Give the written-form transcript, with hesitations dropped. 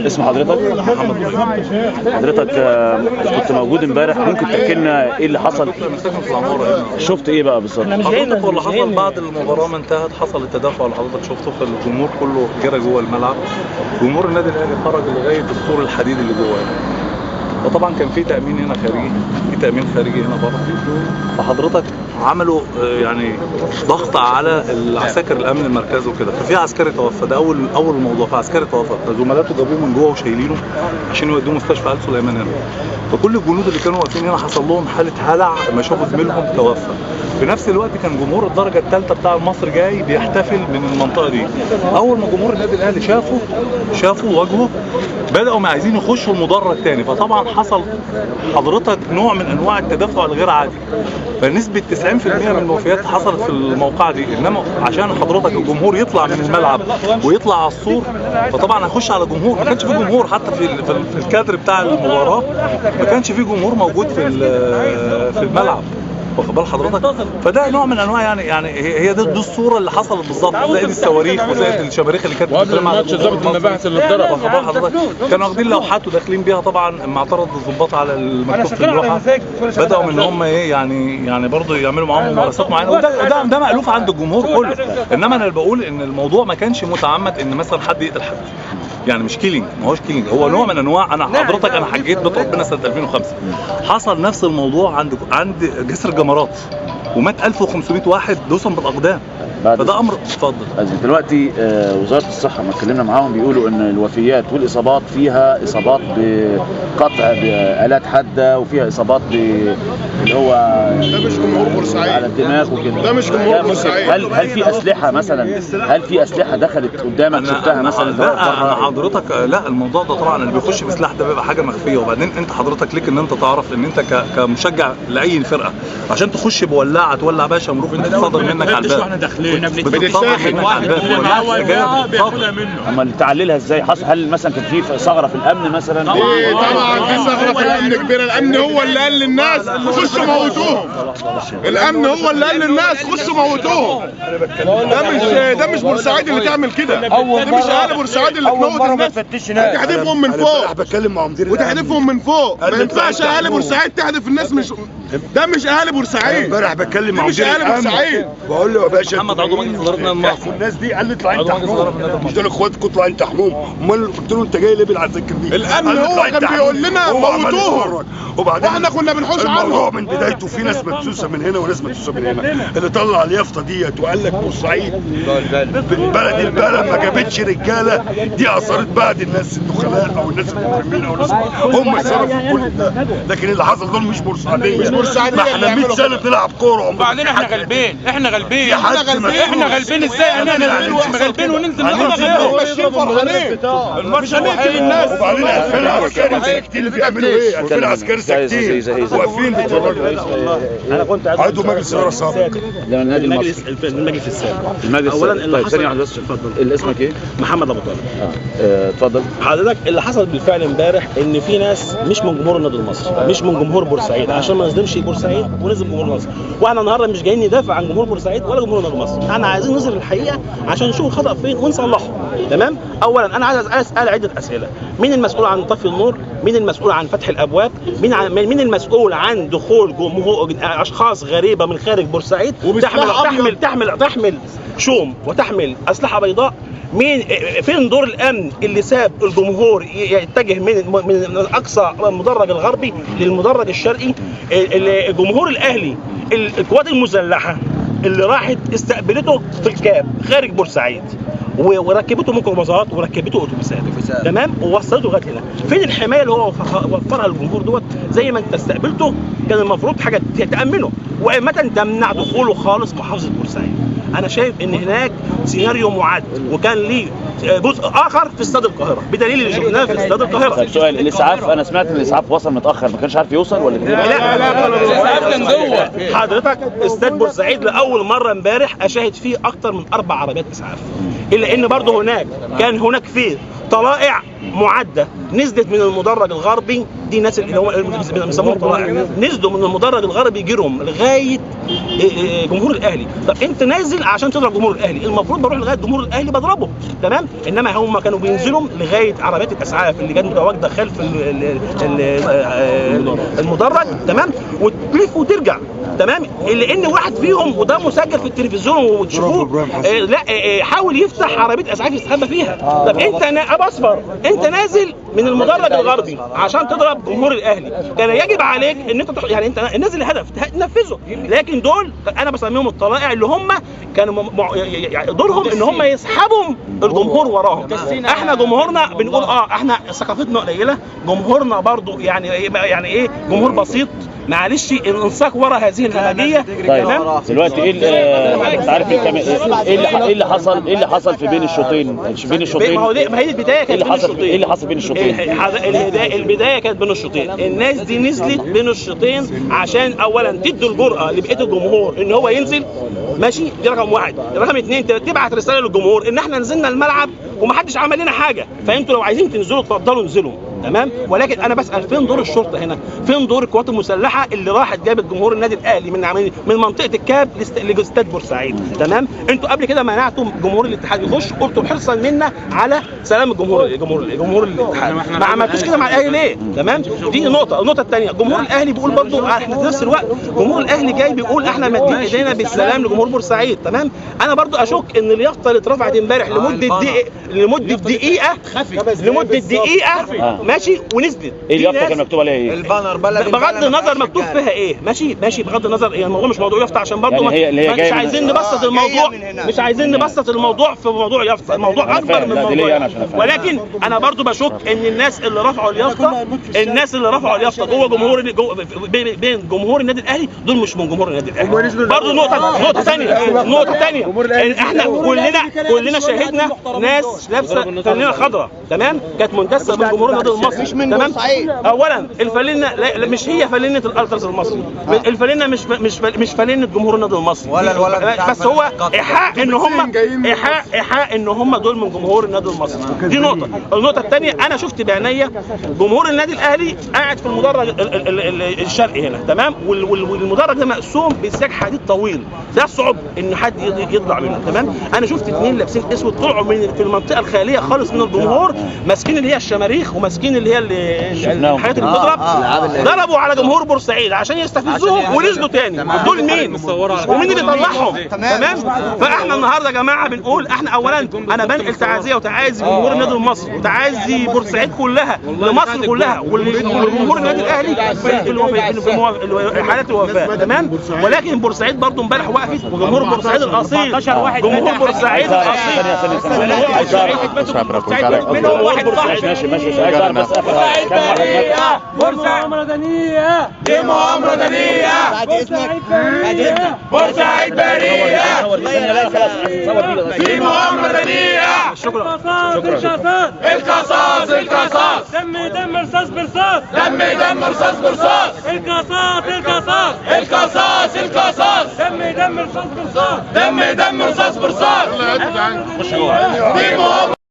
اسم حضرتك؟ حضرتك كنت موجود امبارح، ممكن تحكي لنا ايه اللي حصل؟ شفت ايه بقى بالظبط؟ حضرتك واللي حصل بعد المباراه ما انتهت حصل التدافع اللي حضرتك شفته، في الجمهور كله جرى جوه الملعب. جمهور النادي الاهلي خرج لغايه السور الحديد اللي جوه، وطبعا كان في تامين هنا خارجي، في تامين خارجي هنا بره. فحضرتك عملوا يعني ضغط على العساكر الامن المركزي وكده، ففي عسكري توفى. ده اول موضوع، في عسكري توفى، فزملاته جابوه من جوه وشايلينه عشان يودوه مستشفى آل سليمان هنا. فكل الجنود اللي كانوا واقفين هنا حصل لهم حاله هلع لما شافوا زميلهم توفى. في نفس الوقت كان جمهور الدرجه الثالثه بتاع مصر جاي بيحتفل من المنطقه دي. اول ما جمهور النادي الاهلي شافوا وجهه، بداوا عايزين يخشوا المدرج تاني. فطبعا حصل حضرتك نوع من انواع التدافع الغير عادي، فنسبه 90% من الوفيات حصلت في الموقعه دي. انما عشان حضرتك الجمهور يطلع من الملعب ويطلع على السور، فطبعا هيخش على جمهور. ما كانش في جمهور حتى في الكادر بتاع المباراه، ما كانش في جمهور موجود في الملعب، واخد بال حضرتك؟ فده نوع من انواع يعني هي دي الصوره اللي حصلت بالظبط، زائد الصواريخ وزائد الشباريخ اللي كانت بتترمى على ضابط المباحث اللي اتضرب. واخد بال حضرتك؟ كانوا واخدين لوحات وداخلين بيها. طبعا لما اعترض الضباط على المكتوب في اللوحه، بداوا ان هم يعني برضه يعملوا معاهم ممارسات معينه، وده مألوف عند الجمهور كله. انما انا بقول ان الموضوع ما كانش متعمد ان مثلا حد يقتل حد، يعني مش كيلينج، ما هوش كيلينج، هو نوع من انواع. انا حجيت بيت ربنا سنه 2005، حصل نفس الموضوع عند جسر الجمرات، ومات 1500 واحد دوسا بالاقدام. فده امر. اتفضل. دلوقتي وزاره الصحه ما اتكلمنا معاهم، بيقولوا ان الوفيات والاصابات فيها اصابات بقطع بآلات حاده، وفيها اصابات اللي هو ده مش جمهور بورسعيد على الدماغ وكده. ده مش جمهور بورسعيد. هل في اسلحه مثلا؟ هل في اسلحه دخلت قدامك شفتها مثلا؟ لا حضرتك، لا الموضوع ده طبعا اللي بيخش بسلاح ده بيبقى حاجه مخفيه. وبعدين انت حضرتك ليك ان انت تعرف ان انت كمشجع لاي فرقه عشان تخش بولاعه تولع بقى شمروخ بتتصدر منك على الباب. واحنا داخلين بتتصدر منك على الباب، بياخدها منه. امال تعللها ازاي؟ حصل هل مثلا كان في ثغره في الامن مثلا؟ ايه طبعا في ثغره في الامن كبيره. الامن هو اللي قال للناس خشوا موتوهم. الامن هو اللي قال للناس خشوا موتوهم. ده مش بورسعيد اللي تعمل كده. ده مش اهل بورسعيد اللي تموت الناس. تحدفهم من فوق. بتكلم مع مدير وتحدفهم من فوق. ما ينفعش اهل بورسعيد تحدف الناس. مش ده مش اهل بورسعيد. امبارح بتكلم مع مش اهل بورسعيد. بقول له يا باشا محمد عضو مجلس اداره نادي مصر، الناس دي قال لي اطلع انت حموم، مش دول اخواتك اطلع انت حموم. امال قلت له انت جاي ليه بالعساكر دي؟ الامن هو كان بيقول لنا موتوهم، وبعدين واحنا كنا بنحوش عنهم. الموضوع من بدايته في ناس مدسوسه من هنا وناس مدسوسه من هنا. اللي طلع اليافطه ديت وقال لك بورسعيد البلد ما جابتش رجاله، دي اثرت بعد الناس الدخلاء او الناس المجرمين او الناس هم صرفوا كل ده. لكن اللي حصل دول مش بورسعيديه. مش بورسعيديه. ما احنا 100 سنه بنلعب كوره. وبعدين احنا غالبين ازاي؟ احنا غالبين وننزل ماشيين فرحانين. الماتش هنقتل الناس. وبعدين 2000 عسكري ساكتين بيعملوا ايه؟ 2000 عسكري ساكتين واقفين بيتفرجوا. انا كنت عضو مجلس اداره سابق للنادي المصري. المجلس السابق. اولا اللي ثانيه واحده بس. اتفضل. اسمك ايه؟ محمد ابو طالب. اتفضل. حضرتك اللي حصل بالفعل امبارح ان في ناس مش من جمهور النادي المصري، مش من جمهور بورسعيد، عشان ما نظلمش بورسعيد ونظلم جمهور مصر. واحنا النهارده مش جايين ندافع عن جمهور بورسعيد ولا جمهور النادي المصري، احنا عايزين نظهر الحقيقه عشان نشوف الخطا فين ونصلحه. تمام؟ اولا انا عايز اسال عده اسئله. مين المسؤول عن طفي النور؟ مين المسؤول عن فتح الابواب؟ مين المسؤول عن دخول اشخاص غريبه من خارج بورسعيد تحمل شوم وتحمل اسلحه بيضاء؟ فين دور الامن اللي ساب الجمهور يتجه من اقصى المدرج الغربي للمدرج الشرقي؟ الجمهور الاهلي القوات المسلحه اللي راحت استقبلته في الكاب خارج بورسعيد وركبته ميكروباصات وركبته اتوبيسات، تمام، ووصلته لغايه هنا. فين الحمايه اللي هو وفرها للجمهور دوت؟ زي ما انت استقبلته كان المفروض حاجه تامنه، وإمتى تمنع دخوله خالص محافظه بورسعيد. انا شايف ان هناك سيناريو معد، وكان ليه جزء اخر في استاد القاهره بدليل اللي شفناه في استاد القاهره. طيب سؤال، الاسعاف انا سمعت ان الاسعاف وصل متاخر، ما كانش عارف يوصل ولا كده؟ لا الاسعاف كان جوه. حضرتك استاد بورسعيد لاول مره امبارح اشاهد فيه اكتر من 4 عربيات اسعاف، الا ان برضه كان هناك فيه طلائع معده نزلت من المدرج الغربي. دي الناس اللي هم بيسموهم طلائع، نزلوا من المدرج الغربي جيرهم لغايه جمهور الاهلي. طب انت نازل عشان تضرب جمهور الاهلي، المفروض بروح لغايه جمهور الاهلي بضربه، تمام؟ تمام. انما هم كانوا بينزلوا لغايه عربيات الاسعاف اللي كانت متواجده خلف المدرج، تمام، وتلف وترجع، تمام. لان واحد فيهم وده مسجل في التلفزيون وتشوفوه لا حاول يفتح عربيه اسعاف يستخبى فيها. طب انت ابو اصفر انت نازل من المدرج الغربي عشان تضرب جمهور الاهلي، كان يجب عليك ان انت يعني انت نازل الهدف تنفذه. لكن دول انا بسميهم الطلائع اللي هم كانوا دورهم ان هم يسحبوا الجمهور وراهم. احنا جمهورنا بنقول احنا ثقافتنا قليله، جمهورنا برضو يعني ايه جمهور بسيط، معلش الانساق ورا هذه الهمجيه. تمام. دلوقتي انت عارف ايه اللي حصل في بين الشوطين؟ ما هي البدايه كانت بين الشوطين. ايه اللي حصل بين الشوطين؟ البدايه كانت بين الشوطين. الناس دي نزلت بين الشوطين عشان اولا تدوا الجرأه لبقيه الجمهور ان هو ينزل، ماشي، دي رقم واحد. رقم اثنين تبعت رساله للجمهور ان احنا نزلنا الملعب ومحدش عمل لنا حاجه، فانتوا لو عايزين تنزلوا اتفضلوا انزلوا، تمام. ولكن انا بسال فين دور الشرطه هنا؟ فين دور القوات المسلحه اللي راحت جابت جمهور النادي الاهلي من منطقه الكاب لاستاد بورسعيد، تمام؟ انتوا قبل كده منعتم جمهور الاتحاد يخش، قلتوا حرصا منا على سلام جمهور الاتحاد، ما عملتوش كده مع الاهلي ليه؟ تمام. دي نقطه. النقطه الثانيه جمهور الاهلي بيقول برضه احنا في نفس الوقت جمهور الاهلي جاي بيقول احنا مادين ايدينا بالسلام لجمهور بورسعيد، تمام. انا برضه اشك ان اليافطه اللي اترفعت امبارح لمده دقيقه ماشي ونزلت. ايه اليافطه كان مكتوب عليها ايه؟ البانر بغض النظر مكتوب فيها ايه، ماشي بغض النظر، يعني الموضوع مش موضوع يافطه عشان برضه يعني مش عايزين نبسط الموضوع، مش عايزين نبسط الموضوع في موضوع يافطه، الموضوع اكبر من الموضوع. ولكن انا برضه بشك ان الناس اللي رفعوا اليافطه جوه بين جمهور النادي الاهلي دول مش من جمهور النادي الاهلي. برضه نقطه ثانيه احنا كلنا شاهدنا ناس لابسه فانلة خضراء، تمام، كانت مندسه من جمهور النادي المصري، تمام. اولا الفانلة مش هي فانلة الالتراس المصري، الفانلة مش فانلة جمهور النادي المصري، بس هو ايحاء ان هم دول من جمهور النادي المصري. دي نقطه. النقطه الثانيه انا شفت بعينيا جمهور النادي الاهلي قاعد في المدرج الشرقي هنا، تمام، والمدرج ده مقسوم بسياج حديد طويل، ده صعب ان حد يطلع منه، تمام. انا شفت اثنين لابسين اسود طلعوا في المنطقه الخاليه خالص من الجمهور، ماسكين اللي هي الشماريخ وماسكين اللي هي الحاجات اللي بتضرب، ضربوا على جمهور بورسعيد عشان يستفزوهم ونزلوا تاني. دول مين؟ ومين اللي طلعهم؟ تمام. فاحنا النهارده يا جماعه بنقول احنا اولا انا بنقل تعازيه وتعازي جمهور النادي المصري وتعازي بورسعيد كلها لمصر كلها والجمهور النادي الاهلي في حالات الوفاه، تمام. ولكن بورسعيد برضه امبارح وقفت، وجمهور بورسعيد الاصيل، جمهور بورسعيد الاصيل منهم واحد صاحب ماشي مؤامرة دنيئة، دي مؤامرة دنيئة. بورسعيد بريئة، دي مؤامرة دنيئة. شكرا. القصاص دم رصاص برصاص، دم رصاص برصاص. القصاص دم رصاص برصاص، دم رصاص برصاص. دي مؤامرة